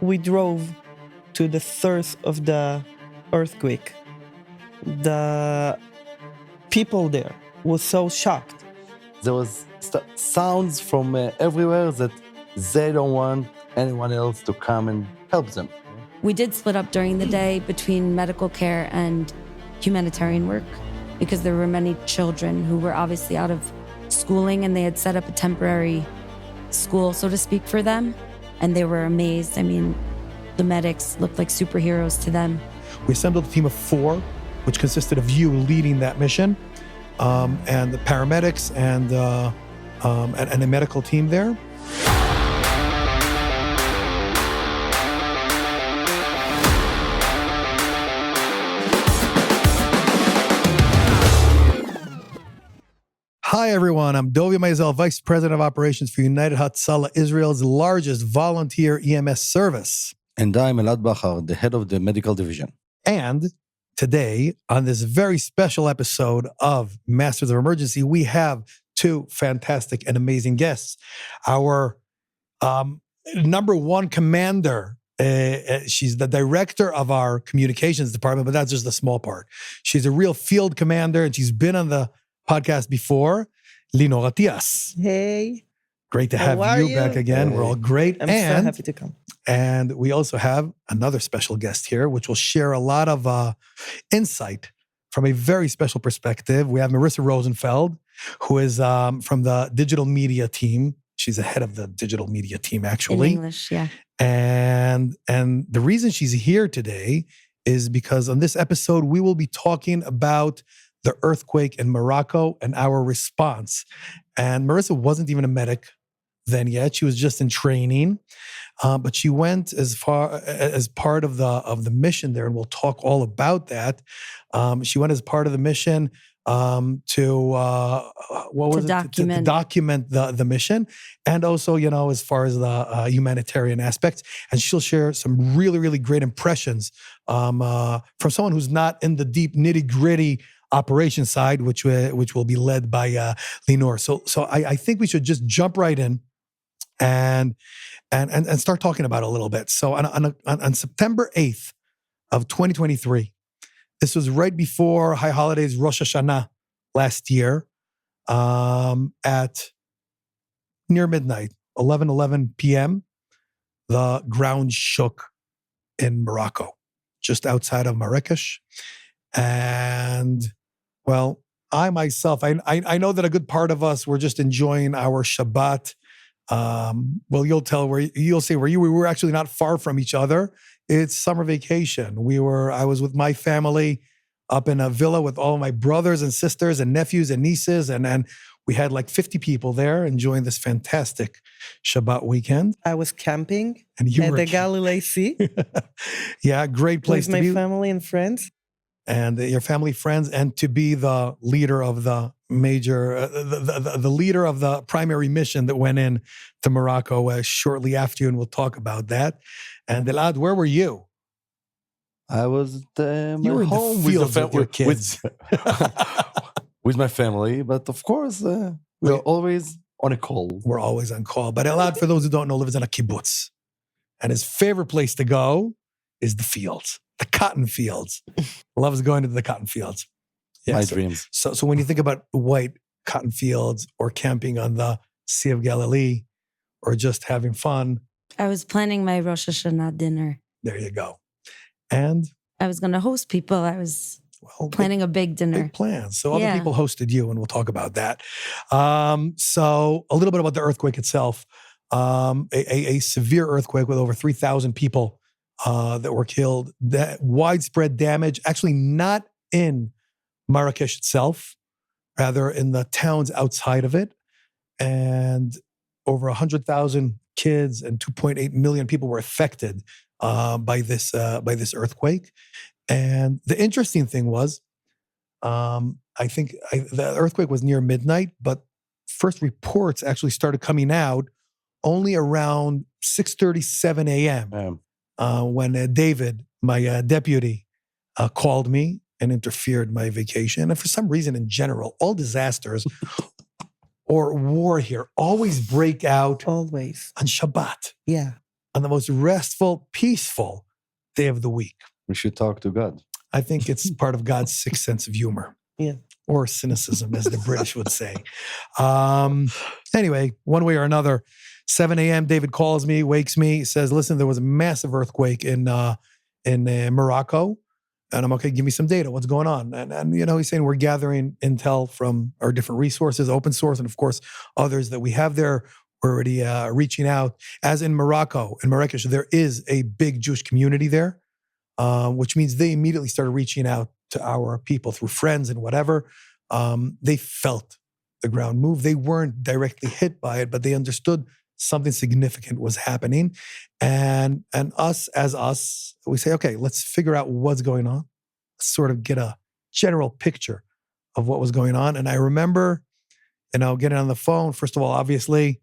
we drove to the source of the earthquake. The people there were so shocked. There was sounds from everywhere that they don't want anyone else to come and help them. We did split up during the day between medical care and humanitarian work because there were many children who were obviously out of schooling, and they had set up a temporary school, so to speak, for them. And they were amazed. I mean, the medics looked like superheroes to them. We assembled a team of 4, which consisted of you leading that mission, and the paramedics and a medical team there. Hi, everyone. I'm Dovie Maisel, Vice President of Operations for United Hatzalah, Israel's largest volunteer EMS service. And I'm Elad Bachar, the head of the medical division. And today, on this very special episode of Masters of Emergency, we have 2 fantastic and amazing guests. Our number 1 commander, she's the director of our communications department, but that's just the small part. She's a real field commander, and she's been on the podcast before, Linor Attias. Hey. Great to have you back again. Hey. We're all great. I'm so happy to come. And we also have another special guest here, which will share a lot of insight from a very special perspective. We have Marissa Rosenfeld, who is from the digital media team. She's the head of the digital media team, actually. In English, yeah. And the reason she's here today is because on this episode, we will be talking about the earthquake in Morocco and our response. And Marissa wasn't even a medic then yet. She was just in training. But she went as far as part of the mission there, and we'll talk all about that. She went as part of the mission to document the mission, and also, as far as the humanitarian aspects. And she'll share some really, really great impressions from someone who's not in the deep nitty-gritty operation side, which will be led by Linor. So I think we should just jump right in and start talking about it a little bit. So on September 8th of 2023, this was right before High Holidays, Rosh Hashanah last year, at near midnight, 11 p.m., the ground shook in Morocco, just outside of Marrakesh. And, well, I myself, I know that a good part of us were just enjoying our Shabbat. Well, you'll say where you were. We were actually not far from each other. It's summer vacation. I was with my family up in a villa with all my brothers and sisters and nephews and nieces. And we had like 50 people there enjoying this fantastic Shabbat weekend. I was camping and you at were the Galilee Sea. Yeah, great place with to be. my family and friends. And your family, friends, and to be the leader of the major, the leader of the primary mission that went in to Morocco shortly after you, and we'll talk about that. And Elad, where were you? I was at You were in home the fields with your kids. With my family, but of course, we're always on a call. We're always on call. But Elad, for those who don't know, lives in a kibbutz. And his favorite place to go is the fields, the cotton fields. Loves going to the cotton fields. Yeah, My dreams. So when you think about white cotton fields or camping on the Sea of Galilee or just having fun, I was planning my Rosh Hashanah dinner. there you go. And I was going to host people. I was planning a big dinner. Big plans. So other people hosted you, and we'll talk about that. So a little bit about the earthquake itself. A severe earthquake with over 3,000 people that were killed. That widespread damage, actually not in Marrakesh itself, rather in the towns outside of it. And over 100,000 kids and 2.8 million people were affected by this earthquake. And the interesting thing was, I think the earthquake was near midnight, but first reports actually started coming out only around 6:37 a.m. When David, my deputy, called me and interfered my vacation. And for some reason, in general, all disasters or war here always break out Always. on Shabbat. Yeah. on the most restful, peaceful day of the week. We should talk to God. I think it's part of God's sixth sense of humor. Yeah. Or cynicism, as the British would say. Anyway, one way or another, 7 a.m., David calls me, wakes me, says, listen, there was a massive earthquake in Morocco. And I'm okay, give me some data. What's going on? And he's saying we're gathering intel from our different resources, open source, and of course, others that we have there. We're already reaching out. As in Morocco, in Marrakesh, there is a big Jewish community there, which means they immediately started reaching out to our people through friends and whatever. They felt the ground move. They weren't directly hit by it, but they understood something significant was happening. And us, we say, okay, let's figure out what's going on. Let's sort of get a general picture of what was going on. And I remember, getting on the phone. First of all, obviously,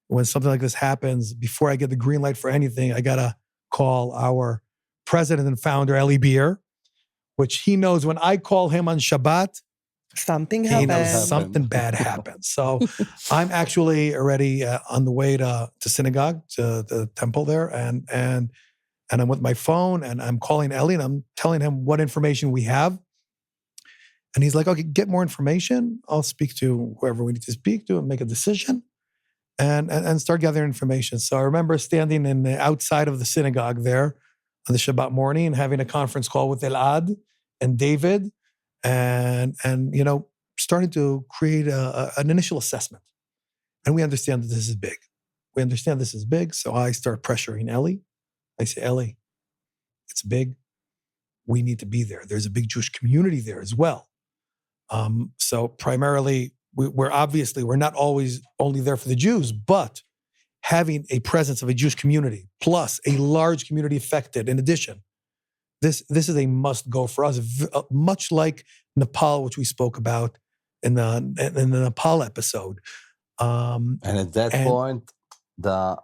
when something like this happens, before I get the green light for anything, I got to call our president and founder, Eli Beer, which he knows when I call him on Shabbat, Something he happened. knows something bad happened. So I'm actually already on the way to synagogue, to the temple there, and I'm with my phone and I'm calling Eli and I'm telling him what information we have. And he's like, okay, get more information. I'll speak to whoever we need to speak to and make a decision and start gathering information. So I remember standing in the outside of the synagogue there on the Shabbat morning and having a conference call with Elad and David and starting to create an initial assessment. And we understand that this is big. So I start pressuring Eli. I say, Eli, it's big. We need to be there. There's a big Jewish community there as well. So primarily, we're not always only there for the Jews, but having a presence of a Jewish community plus a large community affected in addition, this is a must go for us, much like Nepal, which we spoke about in the Nepal episode. And at that point, the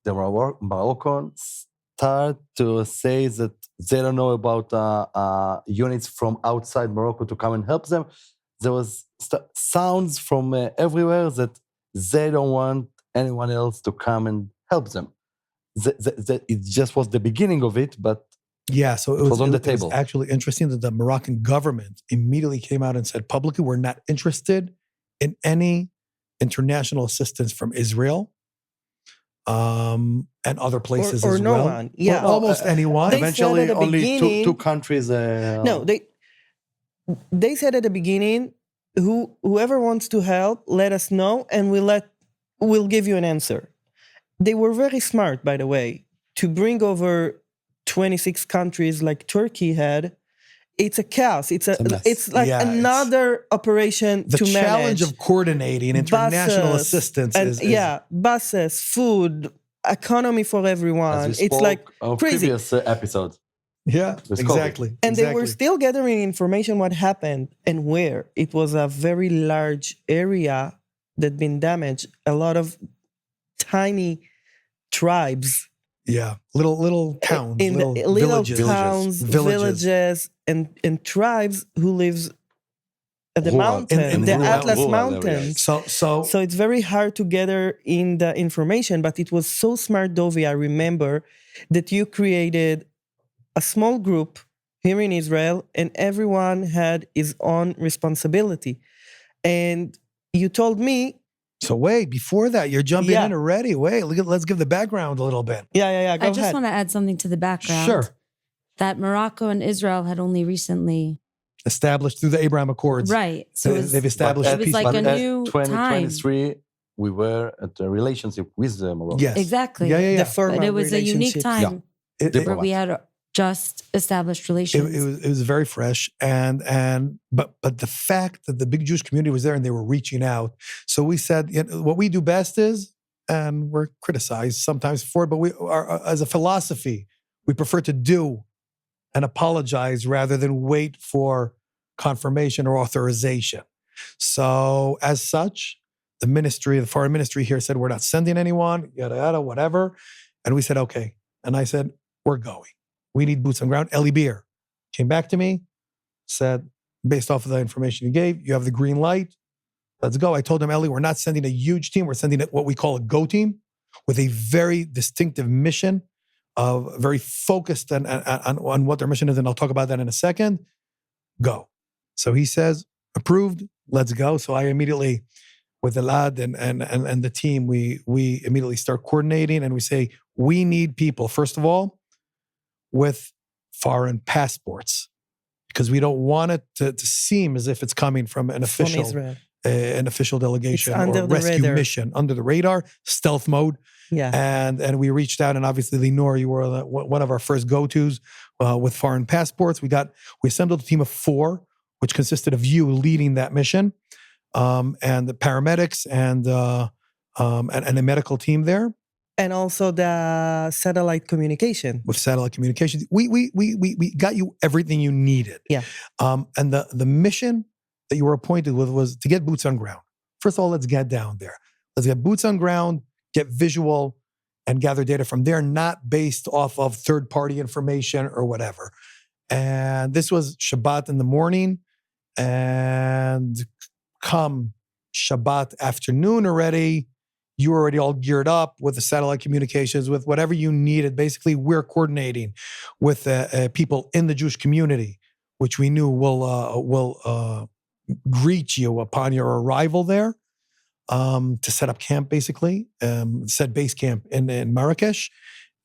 Moroccans start to say that they don't know about units from outside Morocco to come and help them. There was sounds from everywhere that they don't want anyone else to come and help them. It just was the beginning of it, but yeah, so it was on the table. It was actually interesting that the Moroccan government immediately came out and said publicly, we're not interested in any international assistance from Israel and other places or as no well. one. Yeah, or almost anyone. Eventually, said at the only beginning- two countries. No, they said at the beginning, whoever wants to help, let us know, and we'll give you an answer. They were very smart, by the way, to bring over 26 countries like Turkey had. It's a chaos. It's like another operation the to manage. The challenge of coordinating international Buses, assistance and is buses, food, economy for everyone. It's like crazy. Previous episode. Yeah, exactly. And they were still gathering information what happened and where. It was a very large area that been damaged. A lot of tiny tribes. Yeah, little towns, in little villages. Towns, villages, and tribes who lives at the mountain, the Atlas Mountains. So it's very hard to gather in the information, but it was so smart, Dovie. I remember that you created a small group here in Israel, and everyone had his own responsibility. And you told me. So wait, before that, you're jumping in already. Wait, let's give the background a little bit. Yeah. Go I ahead. just want to add something to the background. Sure. That Morocco and Israel had only recently established through the Abraham Accords. Right. So they've established it was peace. like a new 2023, we were at a relationship with Morocco. Yes. Exactly. Yeah. But it was a unique time where we had just established relations. It was very fresh, but the fact that the big Jewish community was there and they were reaching out. So we said, what we do best is, and we're criticized sometimes for it, but we are, as a philosophy, we prefer to do and apologize rather than wait for confirmation or authorization. So as such, the foreign ministry here said, we're not sending anyone, yada, yada, whatever. And we said, okay. And I said, we're going. We need boots on ground. Eli Beer came back to me, said, based off of the information you gave, you have the green light. Let's go. I told him, Eli, we're not sending a huge team. We're sending what we call a go team. with a very distinctive mission, very focused on what their mission is, and I'll talk about that in a second. Go. So he says, approved, let's go. So I immediately, with Elad and the team, we immediately start coordinating, and we say, we need people, first of all, with foreign passports, because we don't want it to seem as if it's coming from an official, an official delegation or rescue mission, under the radar, stealth mode. Yeah. And we reached out, and obviously, Linor, you were one of our first go-tos with foreign passports. We assembled a team of 4, which consisted of you leading that mission, and the paramedics and a medical team there. And also the satellite communication. With satellite communication, we got you everything you needed. Yeah. And the mission that you were appointed with was to get boots on ground. First of all, let's get down there. Let's get boots on ground, get visual, and gather data from there, not based off of third-party information or whatever. And this was Shabbat in the morning, and come Shabbat afternoon already, you were already all geared up with the satellite communications, with whatever you needed. Basically, we're coordinating with people in the Jewish community, which we knew will greet you upon your arrival there, to set up camp, basically, set base camp in Marrakesh.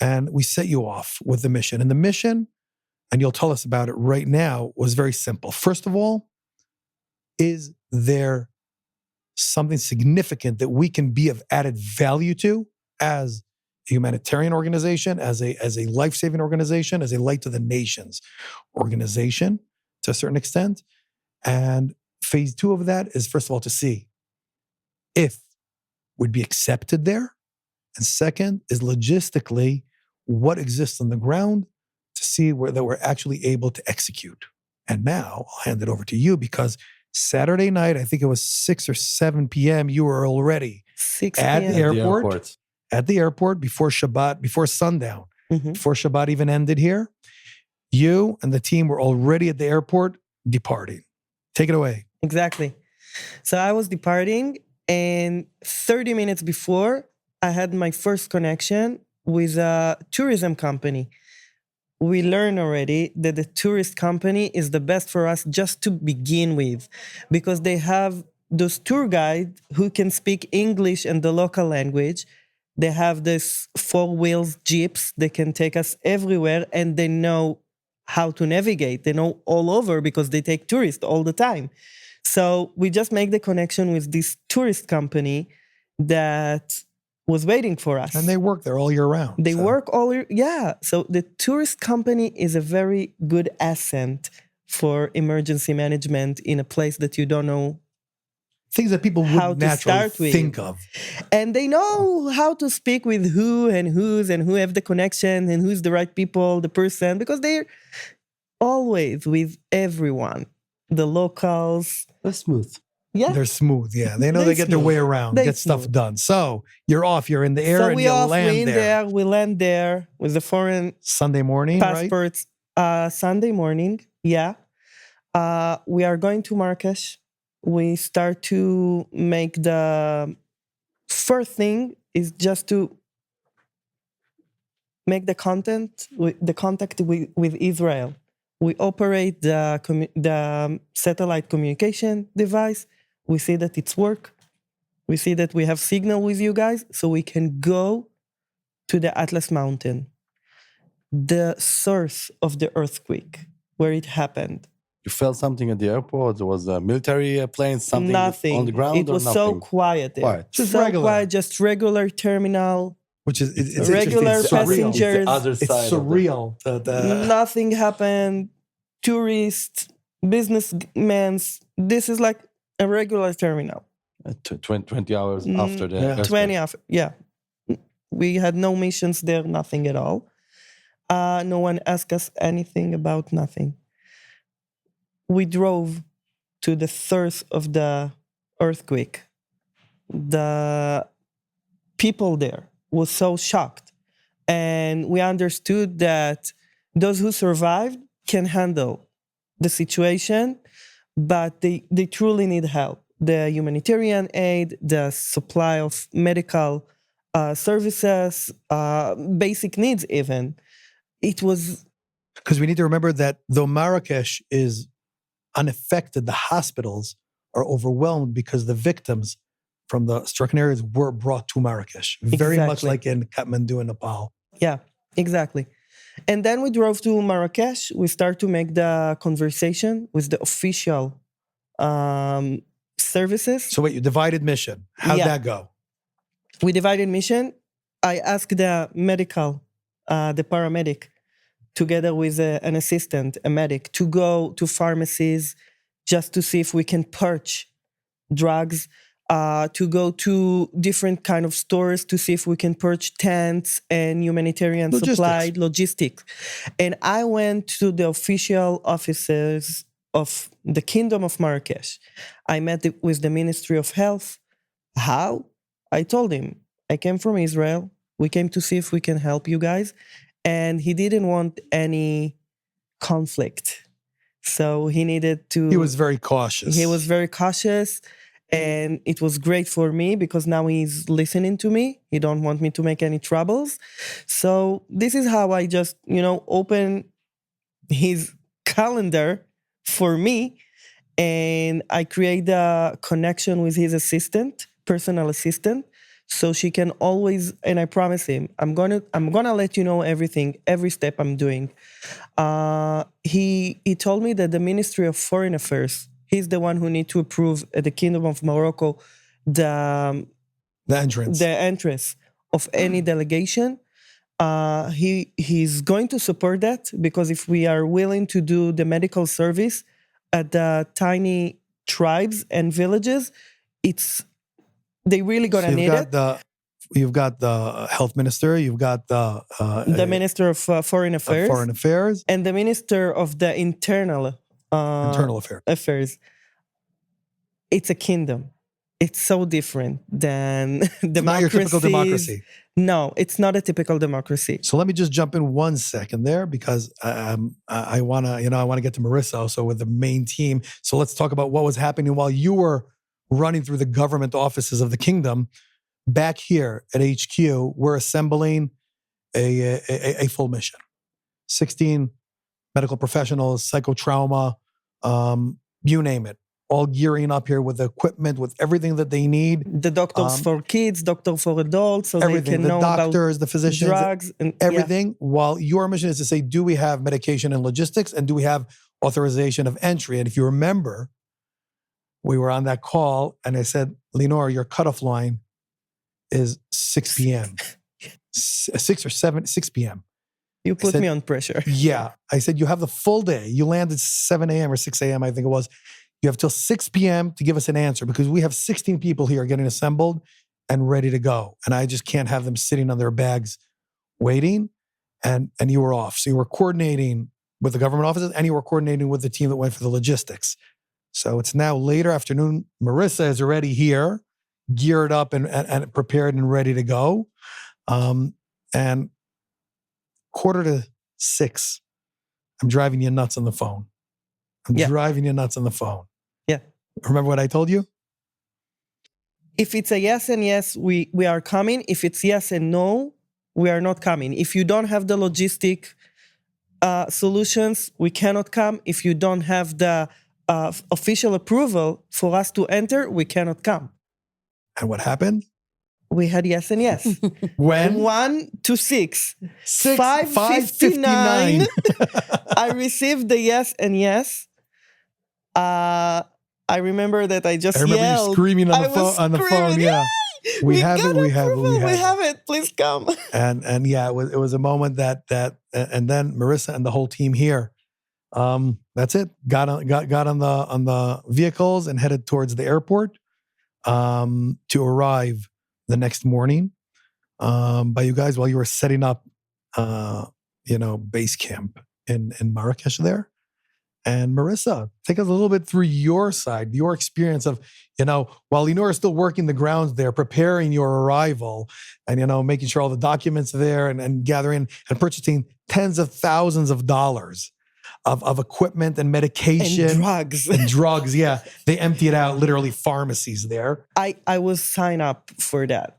And we set you off with the mission. And the mission, and you'll tell us about it right now, was very simple. First of all, is there something significant that we can be of added value to as a humanitarian organization, as a life-saving organization, as a light to the nations organization to a certain extent? And phase 2 of that is, first of all, to see if we'd be accepted there. And second is logistically what exists on the ground to see that we're actually able to execute. And now I'll hand it over to you, because Saturday night, I think it was 6 or 7 p.m., you were already 6 at p.m. the airport. At the airport before Shabbat, before sundown, before Shabbat even ended here. You and the team were already at the airport departing. Take it away. Exactly. So I was departing, and 30 minutes before, I had my first connection with a tourism company. We learned already that the tourist company is the best for us just to begin with, because they have those tour guides who can speak English and the local language. They have this 4-wheel jeeps that can take us everywhere, and they know how to navigate. They know all over because they take tourists all the time. So we just make the connection with this tourist company that was waiting for us. And they work there all year round. They work all year, yeah. So the tourist company is a very good asset for emergency management in a place that you don't know things that people how would to naturally start with. think of. And they know how to speak with who and who's, and who have the connection, and who's the right people, the person, because they're always with everyone. The locals. They're smooth. Yeah. They're smooth, yeah. They know they get their way around, get stuff done. So you're off, you're in the air, and you land there. We land there with the foreign Sunday morning, passports. Right? Sunday morning, yeah. We are going to Marrakesh. We start to make the first thing is just to make the contact with Israel. We operate the satellite communication device. We see that it's work. We see that we have signal with you guys, so we can go to the Atlas Mountain, the source of the earthquake, where it happened. You felt something at the airport? There was a military plane, something Nothing. on the ground? It was so quiet there. Quiet. Just so regular. quiet, just regular terminal. Which is it's regular interesting. It's surreal. passengers. It's the other It's side. surreal. Nothing happened. Tourists, businessmen. This is like a regular terminal. 20 hours after the earthquake. 20 after, yeah. We had no missions there, nothing at all. No one asked us anything about nothing. We drove to the source of the earthquake. The people there were so shocked. And we understood that those who survived can handle the situation, but they truly need help. The humanitarian aid, the supply of medical services, basic needs even. It was... Because we need to remember that though Marrakesh is unaffected, the hospitals are overwhelmed because the victims from the stricken areas were brought to Marrakesh. Very much Exactly. like in Kathmandu and Nepal. Yeah, exactly. And then we drove to Marrakesh. We start to make the conversation with the official services. So wait, you divided mission. How'd Yeah. that go? We divided mission. I asked the medical, the paramedic, together with an assistant, a medic, to go to pharmacies just to see if we can purchase drugs, to go to different kind of stores to see if we can purchase tents and humanitarian supply, logistics. And I went to the official offices of the Kingdom of Marrakesh. I met with the Ministry of Health. How? I told him, I came from Israel. We came to see if we can help you guys. And he didn't want any conflict. So he needed to... He was very cautious. He was very cautious. And it was great for me because now he's listening to me. He don't want me to make any troubles. So this is how I just, open his calendar for me. And I create a connection with his assistant, personal assistant. So she can always, and I promise him, I'm gonna let you know everything, every step I'm doing. He told me that the Ministry of Foreign Affairs, he's the one who need to approve at the Kingdom of Morocco the entrance of any delegation. He's going to support that because if we are willing to do the medical service at the tiny tribes and villages, they really gonna need it. You've got the health minister. You've got the Minister of Foreign Affairs, and the Minister of the Internal Affairs. It's a kingdom. It's so different than democracy. Not your typical democracy. No, it's not a typical democracy. So let me just jump in 1 second there because I wanna get to Marissa also with the main team. So let's talk about what was happening while you were running through the government offices of the kingdom. Back here at HQ, we're assembling a full mission. 16 medical professionals, psychotrauma, you name it, all gearing up here with the equipment, with everything that they need. The doctors for kids, doctor for adults, so everything, they can the know doctors, about the physicians, drugs, and everything. While your mission is to say, do we have medication and logistics, and do we have authorization of entry? And if you remember, we were on that call, and I said, Linor, your cutoff line is 6 p.m. 6 p.m. You put me on pressure. Yeah. I said, you have the full day. You landed 7 a.m. or 6 a.m., I think it was. You have till 6 p.m. to give us an answer because we have 16 people here getting assembled and ready to go. And I just can't have them sitting on their bags waiting. And you were off. So you were coordinating with the government offices and you were coordinating with the team that went for the logistics. So it's now later afternoon. Marissa is already here, geared up and prepared and ready to go. And 5:45, I'm driving you nuts on the phone. Driving you nuts on the phone. Yeah. Remember what I told you? If it's a yes and yes, we are coming. If it's yes and no, we are not coming. If you don't have the logistic solutions, we cannot come. If you don't have the official approval for us to enter, we cannot come. And what happened? We had yes and yes. When? 1 to 6. 5:59. I received the yes and yes. I remember that I just remember yelled. you screaming on the phone. Yeah. We have it. Please come. And yeah, it was a moment that and then Marissa and the whole team here, that's it. Got on the vehicles and headed towards the airport to arrive the next morning by you guys while you were setting up base camp in Marrakesh there. And Marissa, take us a little bit through your side, your experience of, while Linor is still working the grounds there, preparing your arrival and, making sure all the documents are there and gathering and purchasing tens of thousands of dollars of equipment and medication. And drugs. And drugs, yeah. They emptied out literally pharmacies there. I was signed up for that.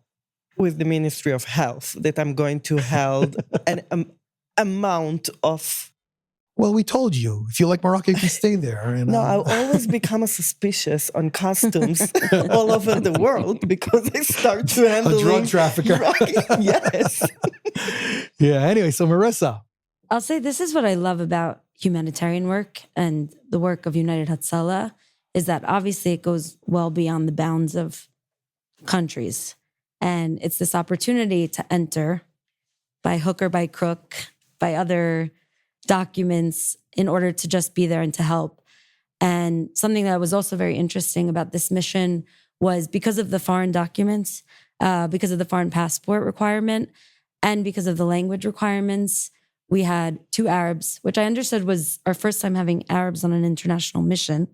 with the Ministry of Health that I'm going to hold an amount of. Well, we told you. If you like Morocco, you can stay there. You know? No, I'll always become a suspicious on customs all over the world because I start to handle A drug trafficker. Yes. Yeah, anyway, so Marissa. I'll say this is what I love about humanitarian work and the work of United Hatzalah is that obviously it goes well beyond the bounds of countries. And it's this opportunity to enter by hook or by crook, by other documents in order to just be there and to help. And something that was also very interesting about this mission was because of the foreign documents, because of the foreign passport requirement, and because of the language requirements, we had 2 Arabs, which I understood was our first time having Arabs on an international mission.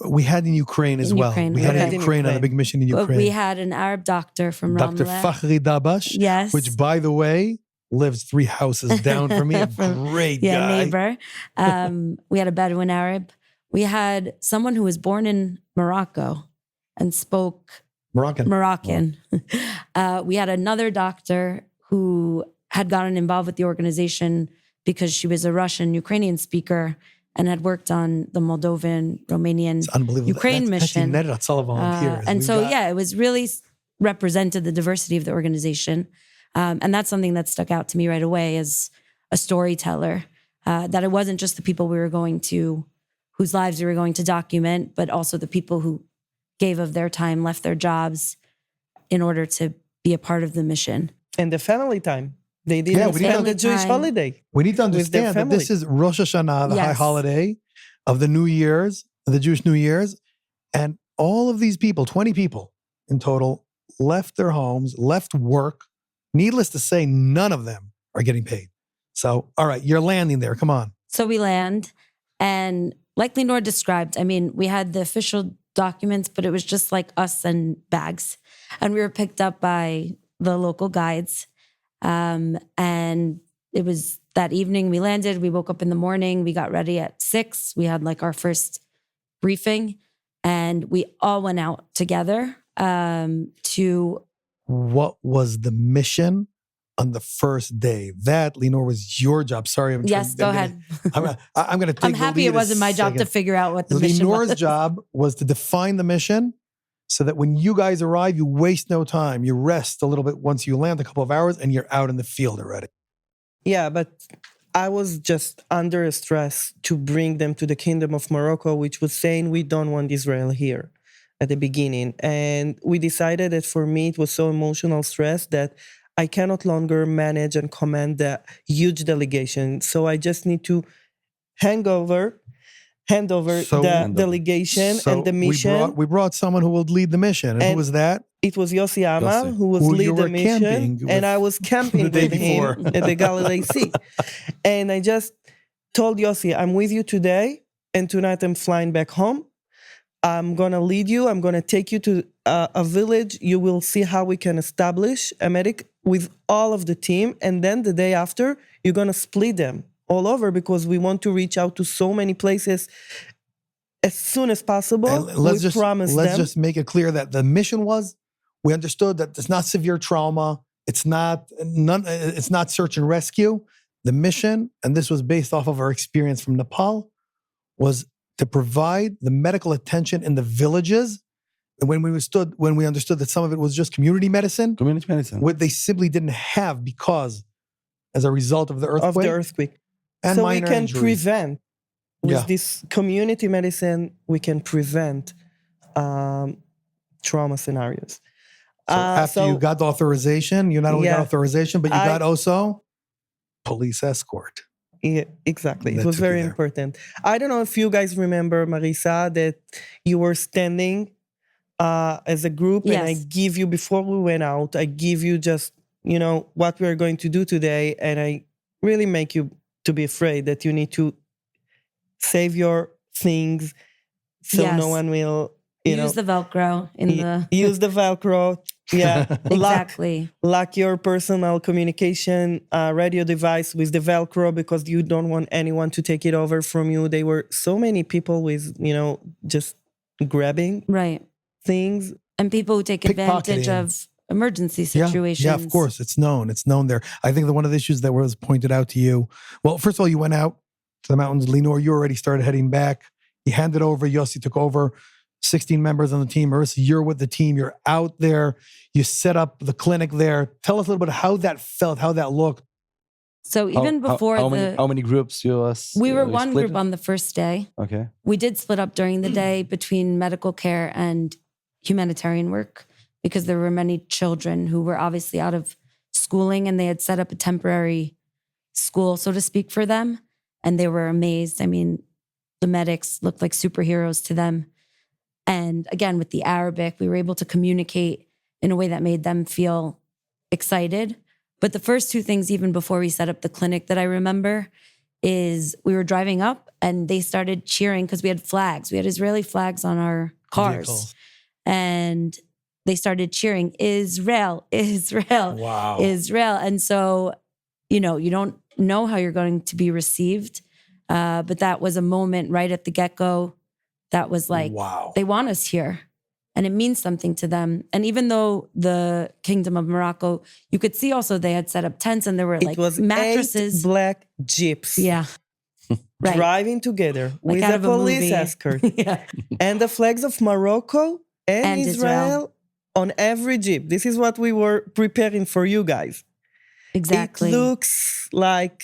We had in Ukraine as well. Ukraine. We had Okay. in Ukraine on a big mission in But Ukraine. we had an Arab doctor from Dr. Ramleh. Fakhri Dabash, Yes. which, by the way, lives 3 houses down from me. A great Yeah, guy. neighbor. We had a Bedouin Arab. We had someone who was born in Morocco and spoke Moroccan. We had another doctor who had gotten involved with the organization because she was a Russian-Ukrainian speaker and had worked on the Moldovan, Romanian, It's unbelievable. Ukraine That's mission. United Hatzalah volunteers. And We've so, got- yeah, it was really represented the diversity of the organization. And that's something that stuck out to me right away as a storyteller, that it wasn't just the people we were going to, whose lives we were going to document, but also the people who gave of their time, left their jobs in order to be a part of the mission. And the family time. They didn't Yeah, we didn't spend the have Jewish time. holiday. We need to with their understand that this is Rosh Hashanah, the high Yes. holiday of the New Year's, the Jewish New Year's. And all of these people, 20 people in total, left their homes, left work. Needless to say, none of them are getting paid. So, all right, you're landing there. Come on. So we land, and like Linor described, I mean, we had the official documents, but it was just like us and bags. And we were picked up by the local guides. And it was that evening we landed. We woke up in the morning. We got ready at 6. We had like our first briefing, and we all went out together to. What was the mission on the first day? That, Linor, was your job. Sorry. Yes, go ahead. I'm going to take I'm the happy lead it wasn't my job to second. figure out what the mission Linor's was. job was to define the mission so that when you guys arrive, you waste no time. You rest a little bit once you land, a couple of hours, and you're out in the field already. Yeah, but I was just under stress to bring them to the Kingdom of Morocco, which was saying we don't want Israel here at the beginning. And we decided that for me, it was so emotional stress that I cannot longer manage and command the huge delegation. So I just need to hand over So- the delegation and the mission. We brought someone who will lead the mission. And who And- was that? It was Yossi Amal Yossi. who was Who you lead the were camping mission, with and I was camping the day with him before. at the Galilee Sea. And I just told Yossi, I'm with you today, and tonight I'm flying back home. I'm gonna lead you. I'm gonna take you to a village. You will see how we can establish a medic with all of the team, and then the day after, you're gonna split them all over because we want to reach out to so many places as soon as possible. And Let's just make it clear that the mission was, we understood that it's not severe trauma. It's not search and rescue. The mission, and this was based off of our experience from Nepal, was to provide the medical attention in the villages. And when we understood that some of it was just community medicine, Community medicine. what they simply didn't have because as a result of the earthquake. of the earthquake. And So we minor can injuries. prevent with Yeah. this community medicine. We can prevent trauma scenarios. So after you got the authorization, you not only got Yeah. authorization, but you I- got also police escort. Yeah, exactly. That It was took you very there. important. I don't know if you guys remember, Marissa, that you were standing as a group, and I Yes. give you, before we went out, I give you just, what we are going to do today, and I really make you to be afraid that you need to save your things so Yes. no one will, Use the Velcro in the. use the Velcro. Yeah, Exactly. lock your personal communication radio device with the Velcro because you don't want anyone to take it over from you. There were so many people with, just grabbing Right. things. And people who take advantage Pickpocketing. of emergency situations. Yeah, of course. It's known. It's known there. I think that one of the issues that was pointed out to you, well, first of all, you went out to the mountains. Linor, you already started heading back. You handed over. Yossi took over. 16 members on the team. Marissa, you're with the team. You're out there. You set up the clinic there. Tell us a little bit how that felt, how that looked. So even before how many groups we were you one split? group on the first day. Okay. We did split up during the day between medical care and humanitarian work because there were many children who were obviously out of schooling and they had set up a temporary school, so to speak, for them. And they were amazed. I mean, the medics looked like superheroes to them. And again, with the Arabic, we were able to communicate in a way that made them feel excited. But the first two things, even before we set up the clinic, that I remember is we were driving up and they started cheering because we had flags. We had Israeli flags on our cars. Vehicles. And they started cheering, Israel, Israel, Wow. Israel. And so, you don't know how you're going to be received. But that was a moment right at the get-go that was like, wow. they want us here. And it means something to them. And even though the Kingdom of Morocco, you could see also they had set up tents and there were It was mattresses. 8 black jeeps Yeah. Right. driving together Like with out a of a police movie. escort. Yeah. And the flags of Morocco and, And Israel. Israel on every jeep. This is what we were preparing for you guys. Exactly. It looks like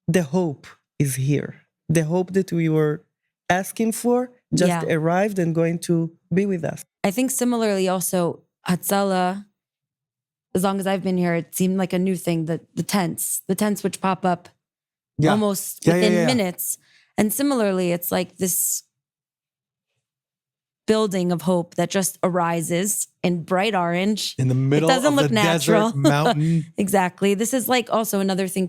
the hope is here. The hope that we were asking for just Yeah. arrived and going to be with us. I think similarly also, Hatzalah, as long as I've been here, it seemed like a new thing, the tents which pop up Yeah. almost Yeah, within yeah. minutes. And similarly, it's like this building of hope that just arises in bright orange. In the middle doesn't of look the natural. desert mountain. Exactly. This is like also another thing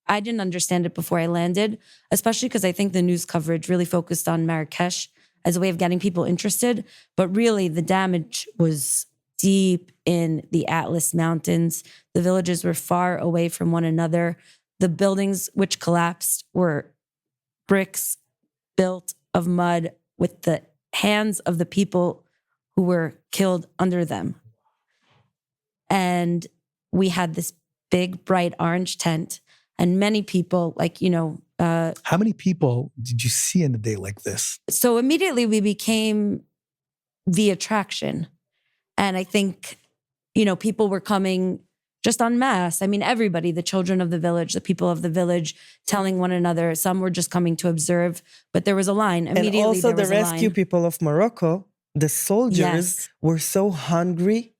I didn't understand it before I landed, especially because I think the news coverage really focused on Marrakesh as a way of getting people interested. But really the damage was deep in the Atlas Mountains. The villages were far away from one another. The buildings which collapsed were bricks built of mud with the hands of the people who were killed under them. And we had this big, bright orange tent and many people How many people did you see in a day like this? so immediately we became the attraction. And I think, people were coming just en masse. I mean, everybody, the children of the village, the people of the village, telling one another. Some were just coming to observe, but there was a line. Immediately, And also there the was a rescue line. people of Morocco, the soldiers Yes. were so hungry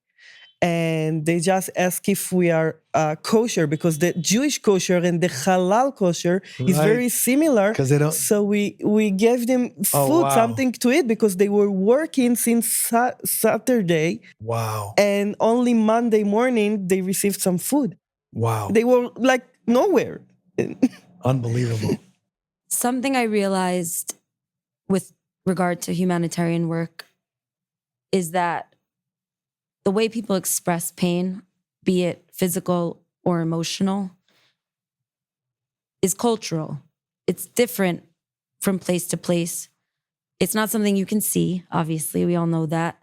and they just ask if we are kosher because the Jewish kosher and the halal kosher is Right. very similar. 'Cause they don't- So we gave them Oh, food, wow. something to eat because they were working since Saturday Wow. and only Monday morning they received some food. Wow. They were like nowhere. Unbelievable. Something I realized with regard to humanitarian work is that the way people express pain, be it physical or emotional, is cultural. It's different from place to place. It's not something you can see, obviously, we all know that.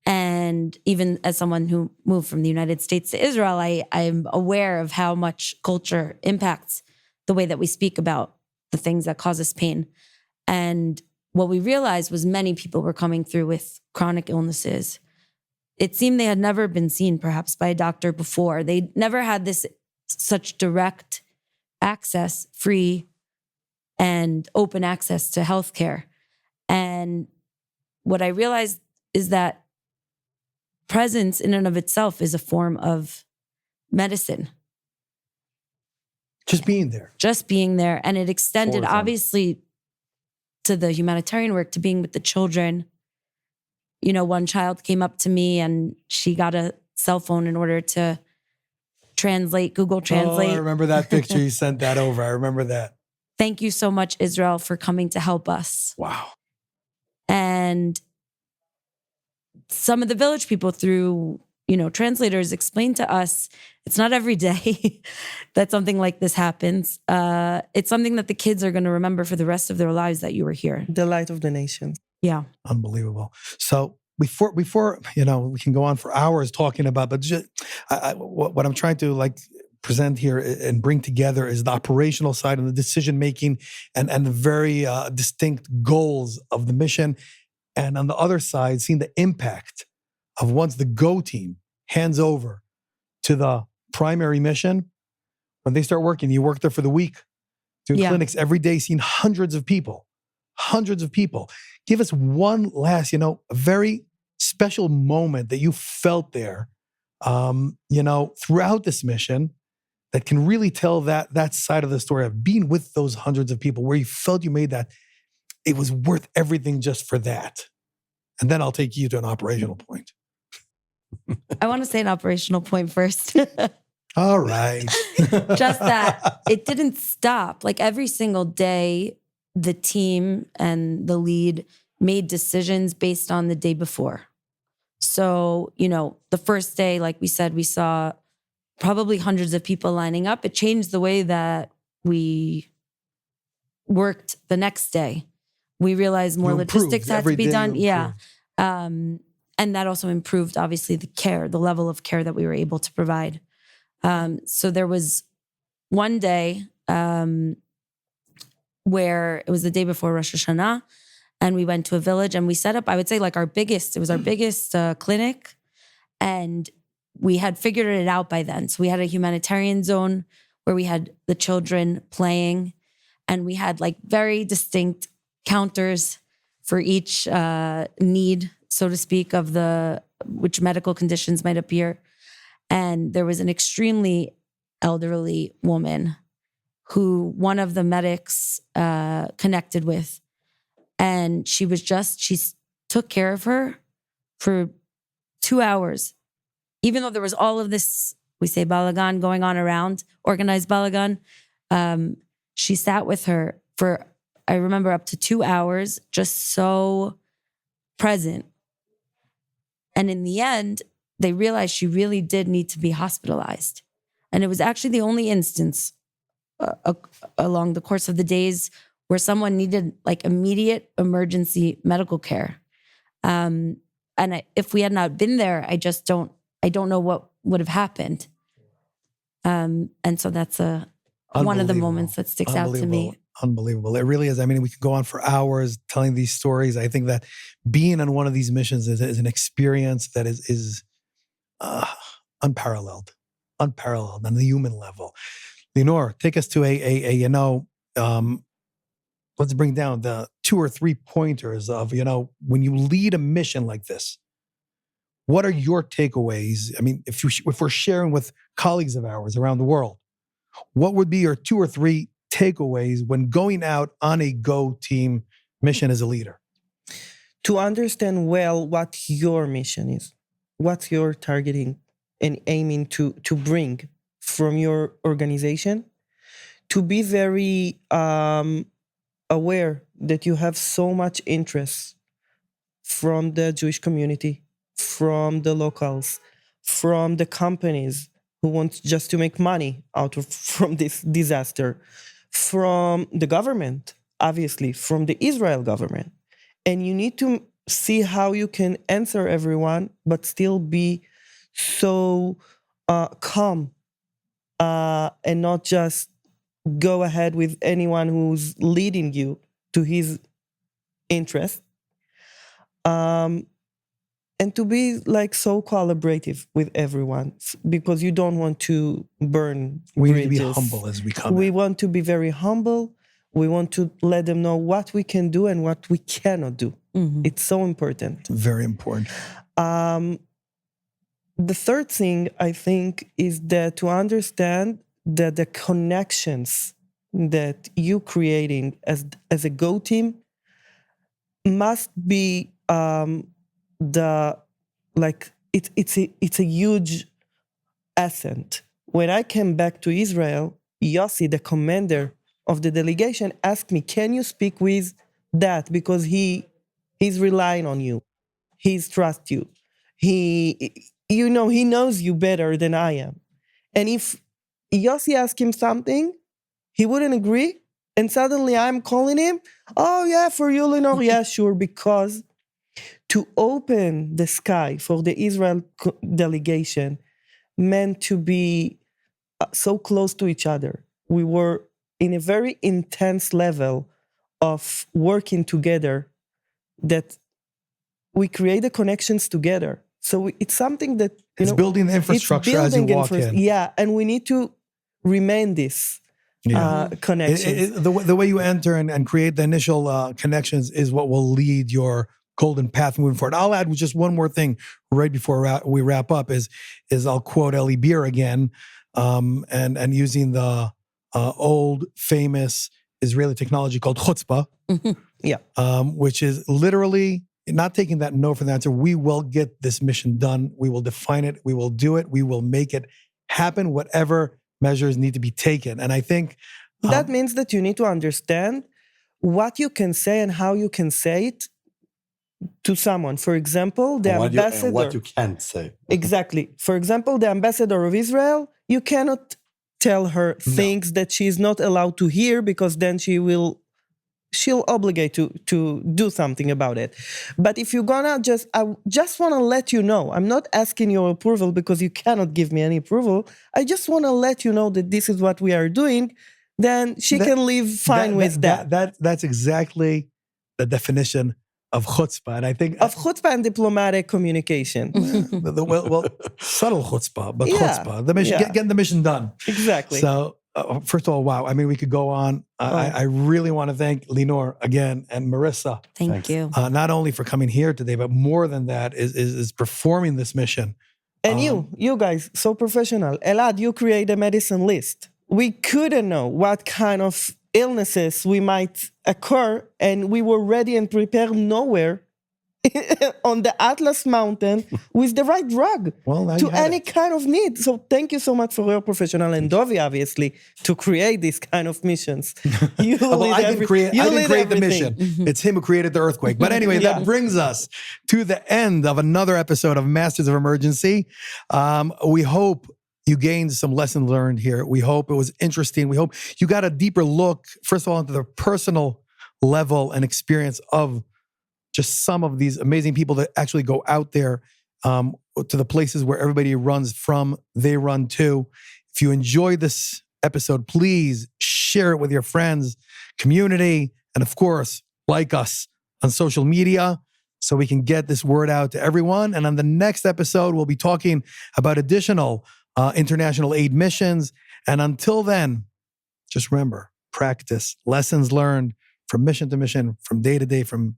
And even as someone who moved from the United States to Israel, I'm aware of how much culture impacts the way that we speak about the things that cause us pain. And what we realized was many people were coming through with chronic illnesses. It seemed they had never been seen perhaps by a doctor before. They never had such direct access, free and open access to healthcare. And what I realized is that presence in and of itself is a form of medicine. Just being there. Just being there. And it extended For them. obviously to the humanitarian work, to being with the children. One child came up to me and she got a cell phone in order to translate, Google Translate. Oh, I remember that picture. You sent that over. I remember that. Thank you so much, Israel, for coming to help us. Wow. And some of the village people through, translators explained to us, it's not every day that something like this happens. It's something that the kids are going to remember for the rest of their lives that you were here. The light of the nation. Yeah. Unbelievable. So before we can go on for hours talking about, but just what I'm trying to present here and bring together is the operational side and the decision making and the very distinct goals of the mission, and on the other side, seeing the impact of once the Go team hands over to the primary mission, when they start working, you work there for the week, doing clinics every day, seeing hundreds of people. Give us one last, a very special moment that you felt there, throughout this mission that can really tell that side of the story of being with those hundreds of people where you felt you made that, it was worth everything just for that. And then I'll take you to an operational point. I want to say an operational point first. All right. Just that it didn't stop. Like every single day, the team and the lead made decisions based on the day before. So, the first day, like we said, we saw probably hundreds of people lining up. It changed the way that we worked the next day. We realized more logistics had to be done. Yeah. And that also improved, obviously, the level of care that we were able to provide. So there was one day where it was the day before Rosh Hashanah, and we went to a village and we set up, I would say, our biggest clinic. And we had figured it out by then. So we had a humanitarian zone where we had the children playing, and we had very distinct counters for each need, so to speak, of which medical conditions might appear. And there was an extremely elderly woman who one of the medics connected with. And she took care of her for 2 hours. Even though there was all of this, we say balagan going on around, organized balagan, she sat with her for, I remember, up to 2 hours, just so present. And in the end, they realized she really did need to be hospitalized. And it was actually the only instance along the course of the days where someone needed immediate emergency medical care. If we had not been there, I don't know what would have happened. And so that's one of the moments that sticks out to me. Unbelievable. It really is. I mean, we could go on for hours telling these stories. I think that being on one of these missions is an experience that is unparalleled on the human level. Linor, take us to let's bring down the 2 or 3 pointers of, when you lead a mission like this, what are your takeaways? I mean, if we're sharing with colleagues of ours around the world, what would be your 2 or 3 takeaways when going out on a Go team mission as a leader? To understand well what your mission is, what you're targeting and aiming to bring from your organization, to be very aware that you have so much interest from the Jewish community, from the locals, from the companies who want just to make money from this disaster, from the government, obviously, from the Israel government. And you need to see how you can answer everyone, but still be so calm and not just go ahead with anyone who's leading you to his interest. And to be so collaborative with everyone, because you don't want to burn We bridges. need to be humble as we come. We want to be very humble. We want to let them know what we can do and what we cannot do. Mm-hmm. It's so important. Very important. The third thing, I think, is that to understand that the connections that you creating as a Go team must be it's a huge asset. When I came back to Israel, Yossi, the commander of the delegation, asked me, "Can you speak with that? Because he's relying on you. He's trust you. He knows you better than I am." And if Yossi asked him something, he wouldn't agree. And suddenly I'm calling him, "Oh yeah, for you, Linor, yeah, sure." Because to open the sky for the Israel delegation meant to be so close to each other. We were in a very intense level of working together that we create the connections together. So it's something that, It's building the infrastructure as you walk in. Yeah, and we need to remain this connections. The way you enter and create the initial connections is what will lead your golden path moving forward. I'll add just one more thing right before we wrap up is I'll quote Eli Beer again, and using the old famous Israeli technology called chutzpah, which is literally not taking that no for the answer. We will get this mission done. We will define it. We will do it. We will make it happen, whatever measures need to be taken. And I think that means that you need to understand what you can say and how you can say it to someone. For example, the ambassador. And what you can't say. Exactly. For example, the ambassador of Israel, you cannot tell her things that she is not allowed to hear, because then she'll obligate to do something about it. But if you're gonna I just want to let you know, I'm not asking your approval because you cannot give me any approval. I just want to let you know that this is what we are doing. Then she can live fine with that. That's exactly the definition of chutzpah. And I think of chutzpah and diplomatic communication. well, subtle chutzpah, but chutzpah. The mission, getting the mission done. Exactly. So first of all, wow. I mean, we could go on. I really want to thank Linor again and Marissa. Thank you. Not only for coming here today, but more than that is performing this mission. And you guys, so professional. Elad, you create a medicine list. We couldn't know what kind of illnesses we might occur, and we were ready and prepared nowhere on the Atlas Mountain with the right drug to any kind of need. So thank you so much for your professional, and Dovie, obviously, to create these kind of missions. I didn't create the mission. It's him who created the earthquake. But anyway, that brings us to the end of another episode of Masters of Emergency. We hope you gained some lessons learned here. We hope it was interesting. We hope you got a deeper look, first of all, into the personal level and experience of just some of these amazing people that actually go out there to the places where everybody runs from, they run to. If you enjoyed this episode, please share it with your friends, community, and of course, like us on social media so we can get this word out to everyone. And on the next episode, we'll be talking about additional international aid missions. And until then, just remember, practice, lessons learned from mission to mission, from day to day, from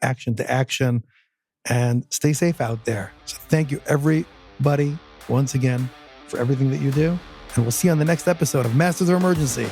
action to action, and stay safe out there. So thank you, everybody, once again, for everything that you do. And we'll see you on the next episode of Masters of Emergency.